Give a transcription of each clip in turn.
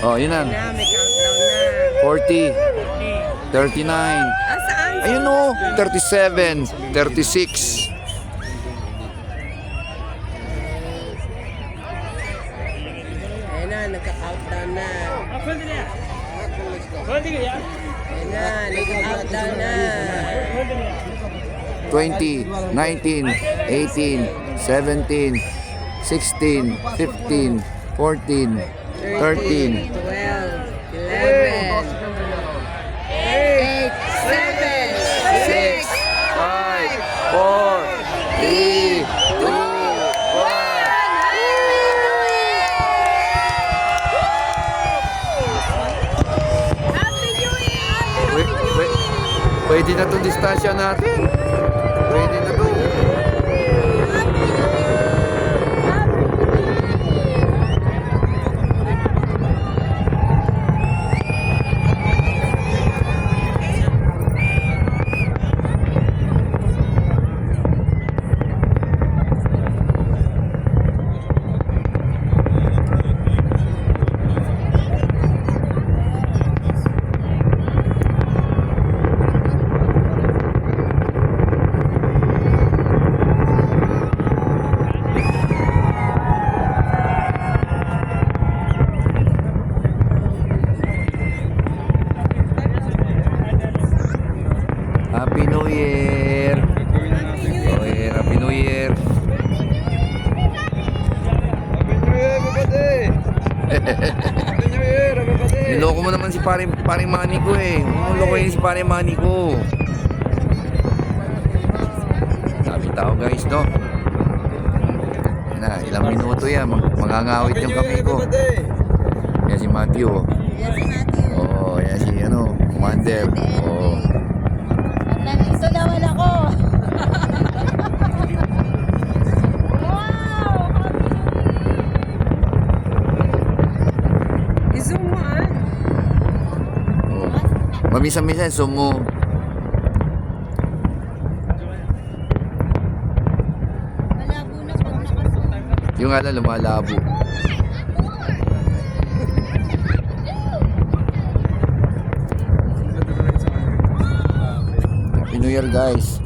Oh, yun na. Na, may countdown na. 40, 39. Saan? Ayun o, 37, 36. Ayun na, nagka-countdown na. Ayun na, nagka-countdown na. 20, 19, 18, 17, 16, 15, 14, 13. 12, 11, 8, 7, 6, 5, 4, 3, 2, 1. Pwede na itong distansya natin. Pwede na ito. Happy New Year! Oh, yeah, Happy New Year! Niloko mo naman si paring Manny ko eh. Nilokohin si paring Manny ko. Sabi tao guys, no? Yan na, ilang minuto yan. Mangangawit yung kamay ko. Yan si Matthew. Oh, yan si Commander. Oh. Nandito naman ako. Wow! I-zoom mo Mamisa-misa, sumo. Malabo na pag nakasuot. Yung ala lumalabo. Happy New Year guys.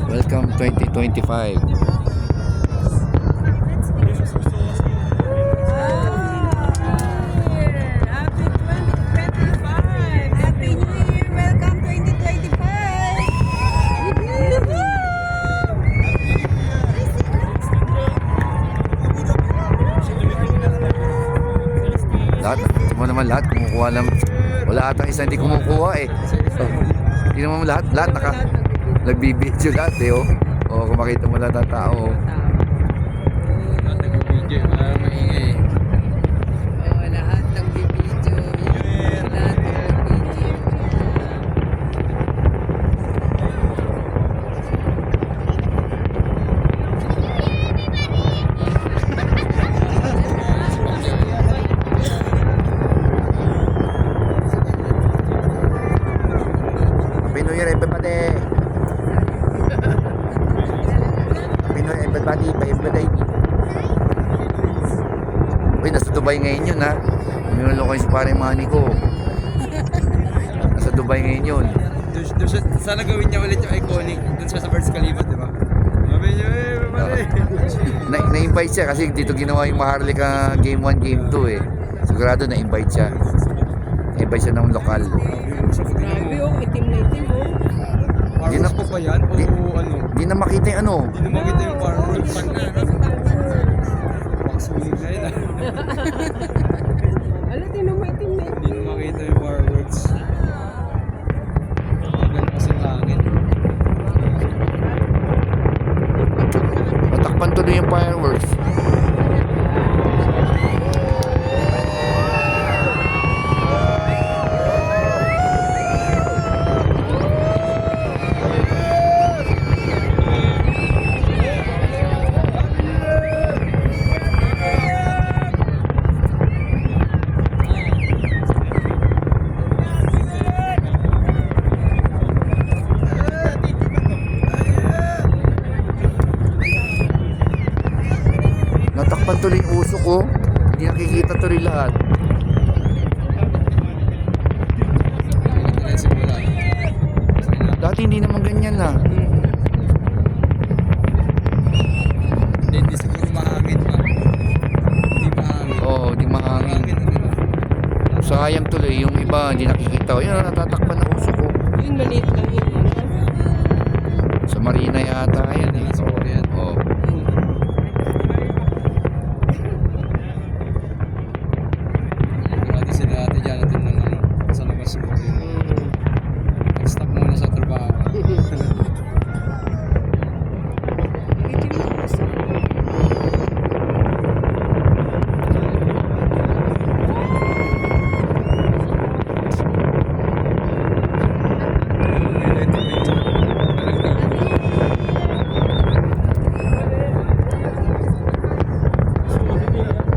Welcome 2025. Happy New Year! Welcome 2025! Lahat, mo naman lahat kumukuha lang. Wala atang isa hindi kumukuha eh. Hindi naman lahat nagbibideo lahat eh oh. Oh, kung makita mo lahat ng tao. Oh. Lahat ng video. Lahat ng video. Happy New Year everybody. Happy New Year everybody. Uy, nasa Dubai ngayon yun ha. Minuloko yung si paring Manny ko. Nasa Dubai ngayon yun. Sana gawin niya ulit yung iconic dun sa Burj Khalifa, di ba? Sabi niya, Na-invite siya kasi dito ginawa yung Maharlika Game 1, Game 2 eh. Sigurado na-invite siya. Na-invite siya ng lokal. Grabe oh, itim na itim oh. Fireworks pa ba yan? O ano? Di na makita yung ano. Hindi mo makita yung fireworks. Pakasulig na yun ah. Ala, tinan mo itim na Hindi mo makita yung fireworks. Ganun kasi langit. Matakpan tuloy yung fireworks. Natakpan tuloy yung usok ko. Hindi nakikita tuloy lahat. hindi naman ganyan na. Hindi siguro mahangin pa. Hindi mahangin. Oo, di mahangin. Mahangin na nila. Sayang tuloy, yung iba hindi nakikita. Yun, natatakpan na usok ko. Yun, maliit lang yun. Sa Marina yata yan eh. Siguro yan. Oo. Grabe sila ate dyan natin ng ano, sa labas siguro yun. Nag-stop muna sa trabaho. Itim na kasi.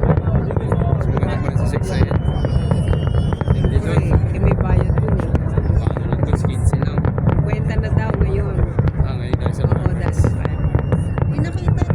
Maganda pa rin sa siksayin. Hindi doon. Eh, may bayad dun. Paano lang doon, 15 lang. Kwenta na daw ngayon. Ngayon dahil sa Oo, that's fine. Pinakita ko.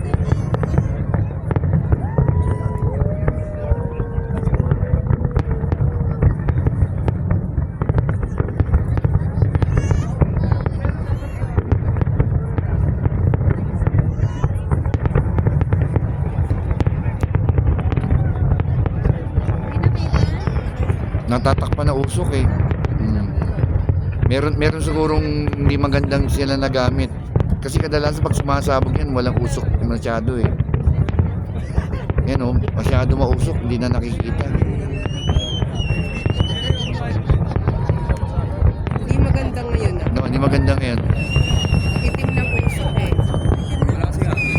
Natatakpan na usok eh. Meron sigurong hindi magandang sila nagamit. Kasi kadalasan pag sumasabog yan, walang usok masyado eh. Yan oh, masyado mausok, hindi na nakikita. Hindi maganda ngayon ah. No, hindi maganda ngayon. Itim na puso eh. wala kasi hangin.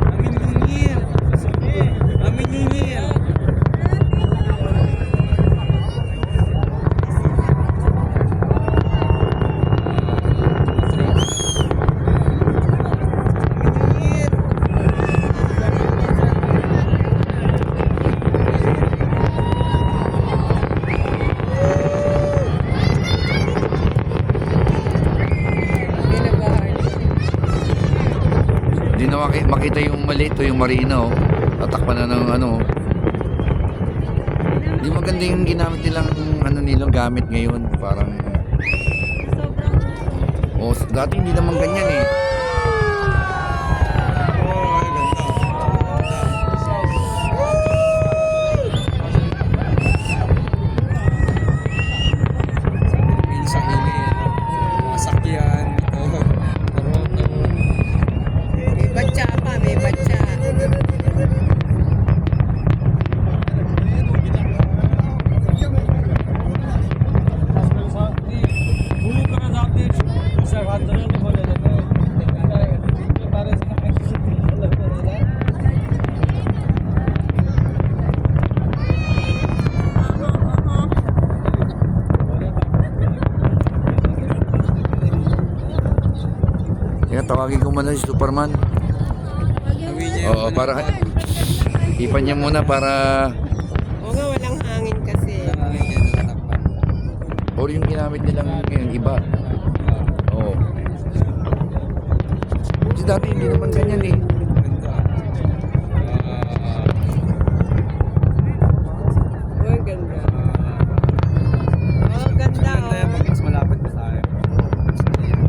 Amin yung year. Amin yung year. Binabahan. Hindi na makita yung maliit o yung marina oh. Tatakpan na ng ano. Hindi maganda yung ginamit nilang ano nilang gamit ngayon. Parang, oh, dati hindi naman ganyan eh. Oh, ay ganda. Minsan yun eh. Mga sakyan, ito. May batya pa, may batya. Kaya tawagin ko muna si Superman. Gawin niya Oo, para ipan niya muna para Oo nga, walang hangin kasi. Hangin niya natatakpan. or yung ginamit nilang yung iba. Oo. Kasi dati hindi naman ganyan eh. Ganda. Oh, ang ganda. Oh, ang ganda. Maganda yan pag mas malapit pa tayo.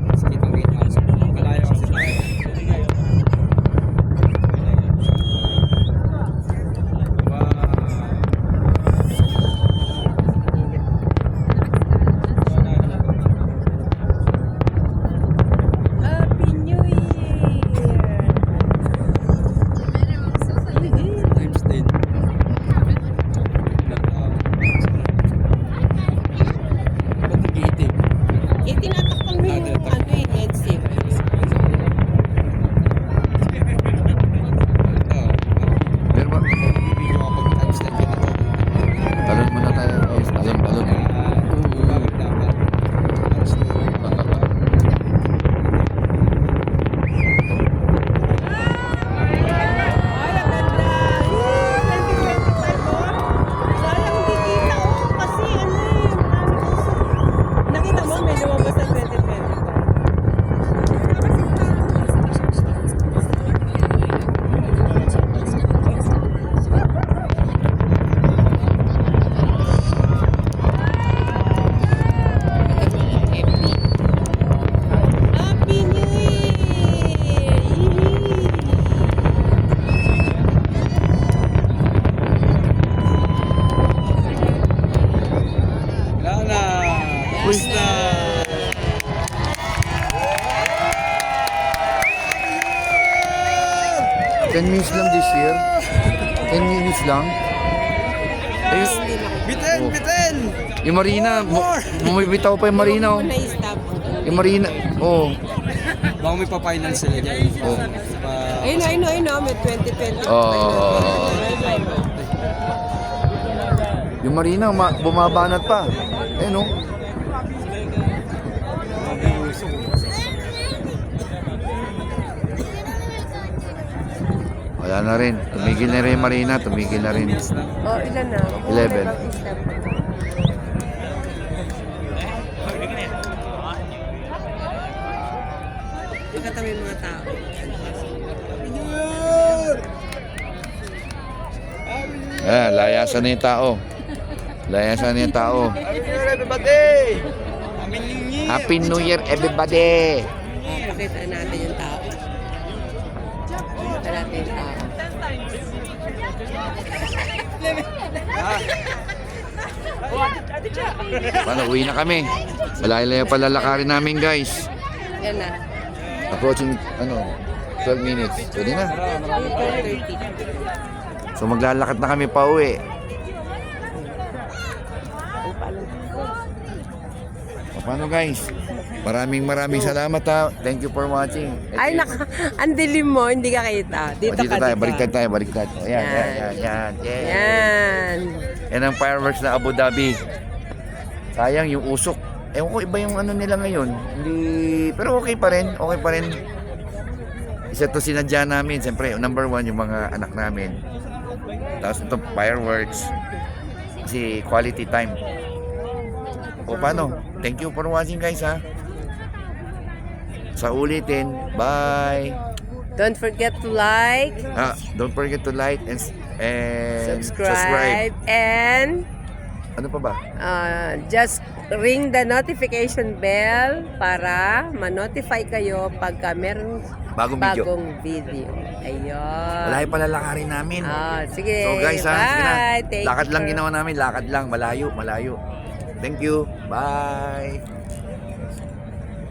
Mas kitang-kita kasi. Malayo kasi tayo. Happy New Year! Uy. na. 10 minutes lang this year. 10 minutes lang. Eh, Bitin! Oh. Bitin! yung Marina, bumibitaw pa yung Marina. Oh. Na-stop. Yung Marina, oh. Baka may pa-final sila dyan. Oh. Ayun, may 2020. Oh. Yung Marina, bumabanat pa. Eh, no? Wala na rin. Tumigil na rin yung Marina. Tumigil na rin. Oh, ilan na? 11. Nakatabi yung mga tao. Layasan na yung tao. Layasan na yung tao. Everybody! Happy New Year, everybody! Pakita natin yung tao. Pakita natin yung tao. Paano, uwi na kami. Malaya-laya palalakarin namin, guys. Yan na. Approaching, 12 minutes. Pwede na. 30. So maglalakad na kami pa uwi. O, paano guys? Maraming salamat ha. Thank you for watching. Ay, ang dilim mo, hindi ka kita. Dito, Dito ka, tayo, dito. baliktad. O, yan. Yan. Yan ang fireworks na Abu Dhabi. Sayang yung usok. Ewan ko, iba yung ano nila ngayon. Hindi, pero okay pa rin. Isa to sinadya namin. Siyempre, number 1 yung mga anak namin. Tapos ito, fireworks. Kasi quality time. O paano? Thank you for watching guys ha. Sa ulitin. Bye. Don't forget to like, Don't forget to like and subscribe, and Ano pa ba? just ring the notification bell para ma-notify kayo pagka meron Bagong video. Ayun. Wala yung palalakarin namin. Sige. So guys ha, sige na. Bye. Thank Lakad you lang for- ginawa namin. Lakad lang. Malayo. Thank you. Bye.